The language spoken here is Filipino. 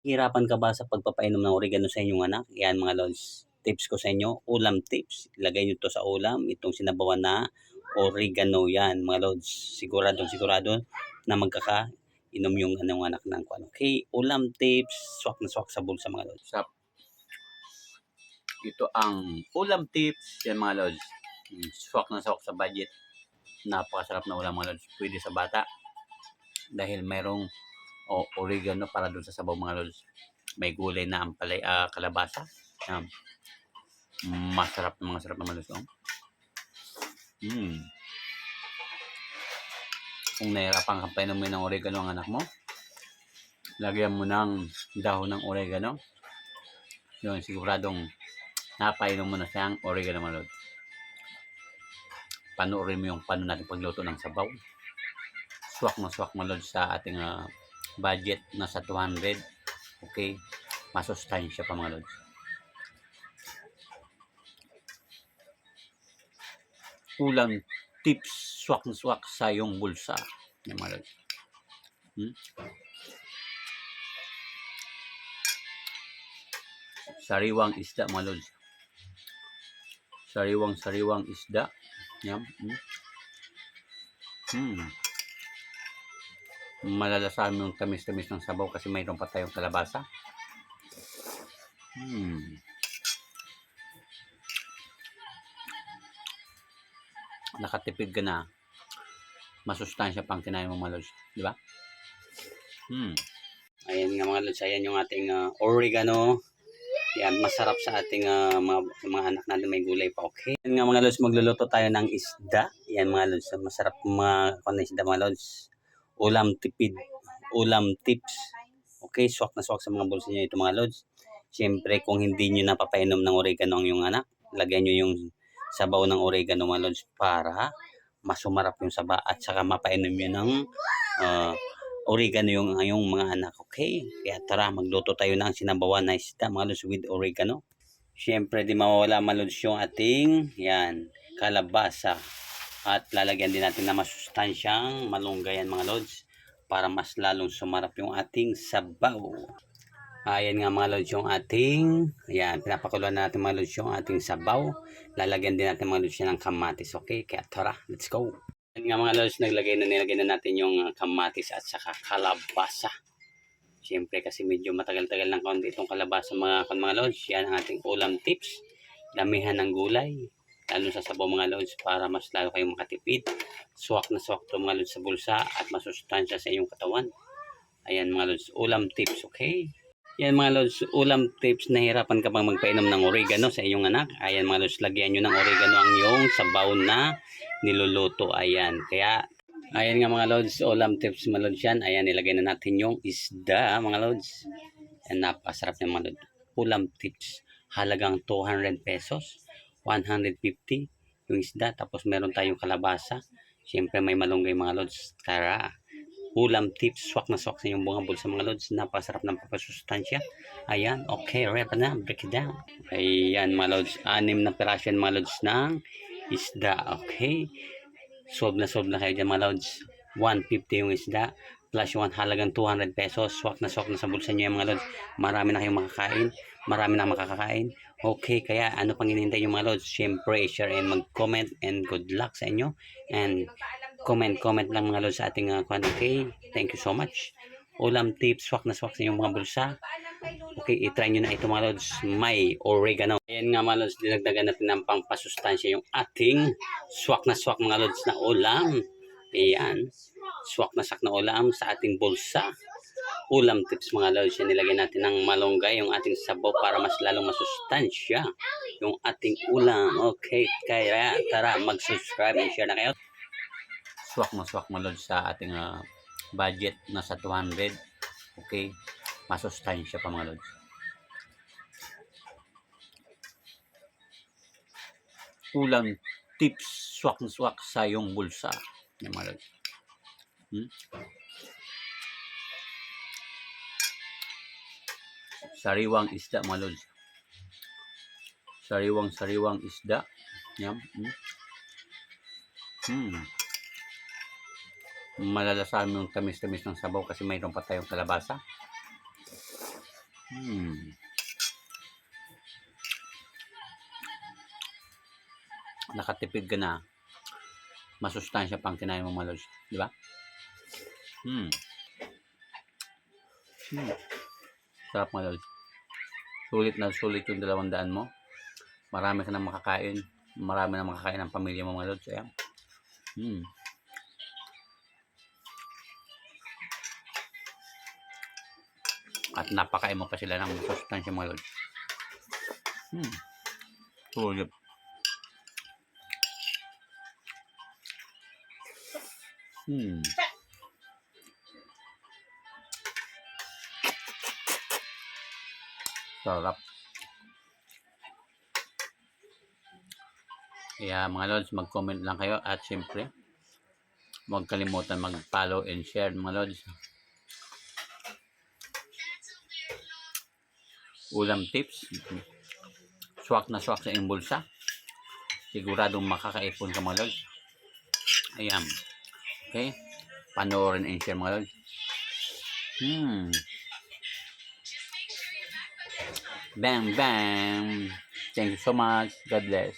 Hirapan ka ba sa pagpapainom ng oregano sa inyong anak? Yan mga lods, tips ko sa inyo, ulam tips. Ilagay nyo to sa ulam, itong sinabawan na oregano yan mga lods. Siguradong sigurado na magkakainom yung anong anak ng kwan. Okay, ulam tips, swak na swak sa bulsa mga lods. Ito ang ulam tips yan mga lods. Swak na swak sa budget. Napakasarap na ulam mga lods. Pwede sa bata dahil mayroong oregano para doon sa sabaw mga lods. May gulay na ampalay, kalabasa. Masarap na mga sarap na lods. Kung nahirapan kang painumin ng oregano ang anak mo, lagyan mo ng dahon ng oregano. Yun, siguradong napainom mo na siyang oregano mga lods. Panoorin mo yung paano natin pagluto ng sabaw. Swak na swak mga lods sa ating budget na sa 200. Okay, masustansya pa mga lods. Ulam tips, swak na swak sa iyong bulsa yung mga lods. Sariwang isda mga lods. Sariwang isda. Yan. Malalasahan yung tamis-tamis ng sabaw kasi mayroon pa tayong kalabasa. Nakatipid ka na, masustansya pang kinain mo mga lods, di ba? Ayan nga mga lods, ayan yung ating oregano. Yan, masarap sa ating mga anak natin, may gulay pa. Okay. Yan nga mga lods, magluluto tayo ng isda. Yan mga lods, masarap mga isda mga lods. Ulam tipid, ulam tips. Okay, swak na swak sa mga bulsa niyo ito mga lods. Siyempre, kung hindi nyo napapainom ng oregano ang yung anak, lagyan nyo yung sabaw ng oregano mga lods para masumarap yung saba at saka mapainom nyo ng oregano yung mga anak. Okay, kaya tara magluto tayo ng sinabawan na isda mga lods with oregano. Siyempre di mawawala mga lods yung ating yan kalabasa at lalagyan din natin na masustansyang malunggayan mga lods para mas lalong sumarap yung ating sabaw. Ayan nga mga lods yung ating, ayan, pinapakuluan natin mga lods yung ating sabaw. Lalagyan din natin mga lods ng kamatis. Okay, kaya tara, let's go. Ayan nga mga lods, nilagay na natin yung kamatis at saka kalabasa. Siyempre kasi medyo matagal-tagal ng kaunti itong kalabasa mga lods. Yan ang ating ulam tips. Damihan ng gulay, lalo sa sabaw mga lods para mas lalo kayong makatipid. Swak na swak to mga lods sa bulsa at masustansya sa iyong katawan. Ayan mga lods, ulam tips, okay? Yan mga lods, ulam tips, nahirapan ka bang magpainom ng oregano sa iyong anak? Ayan mga lods, lagyan nyo ng oregano ang iyong sabaw na niluluto. Ayan, kaya, ayan nga mga lods, ulam tips mga lods yan. Ayan, ilagay na natin yung isda mga lods. Ayan, napasarap na mga lods. Ulam tips, halagang 200 pesos, 150 yung isda. Tapos meron tayong kalabasa. Siyempre may malunggay mga lods. Tara! Ulam tips, swak na swak sa inyong bunga bulsa mga lods. Napasarap ng papasustansya. Ayan, okay, repa na, break it down. Ayan mga lods, 6 na piraso yan mga lods ng isda. Okay, solve na kayo dyan mga lods. 150 yung isda plus 1 halagang 200 pesos. Swak na sa bulsa nyo yan mga lods. Marami na kayong makakain, marami na makakakain. Okay, kaya ano pang hinihintay nyo mga lods? Siyempre, share and mag-comment and good luck sa inyo. And comment lang mga lods sa ating okay, thank you so much. Ulam tips, swak na swak sa inyong mga bulsa. Okay, itry nyo na ito mga lods, may oregano. Ayan nga mga lods, dinagdagan natin ng pangpasustansya yung ating swak na mga lods na ulam. Ayan, swak na ulam sa ating bulsa. Ulam tips mga lods, yan nilagay natin ng malunggay yung ating sabaw para mas lalong masustansya yung ating ulam. Okay, kaya tara mag-subscribe and share na kayo. Swak mga lods sa ating budget na sa 200. Okay, masustansya pa mga lods. Ulam tips, swak na swak sa iyong bulsa mga lods. Sariwang isda mga lods. Sariwang isda. Yan. Malalasahan mo yung tamis-tamis ng sabaw kasi mayroon pa tayong kalabasa. Nakatipid ka na. Masustansya pang kinain mo mga lods. Di ba? Sarap mga lods. Sulit na sulit yung 200 mo. Marami ka na makakain. Marami na makakain ang pamilya mo mga lods. Ayan. At napakain mo pa sila ng sustansya mga lods. Sulit. Sarap. Kaya mga lods, mag-comment lang kayo at syempre huwag kalimutan mag-follow and share mga lods. Ulam tips. Swak na swak sa iyong bulsa. Siguradong makakaipon ka mga lods. Ayan. Okay. Panoorin and share mga lods. Bang bang. Thank you so much. God bless.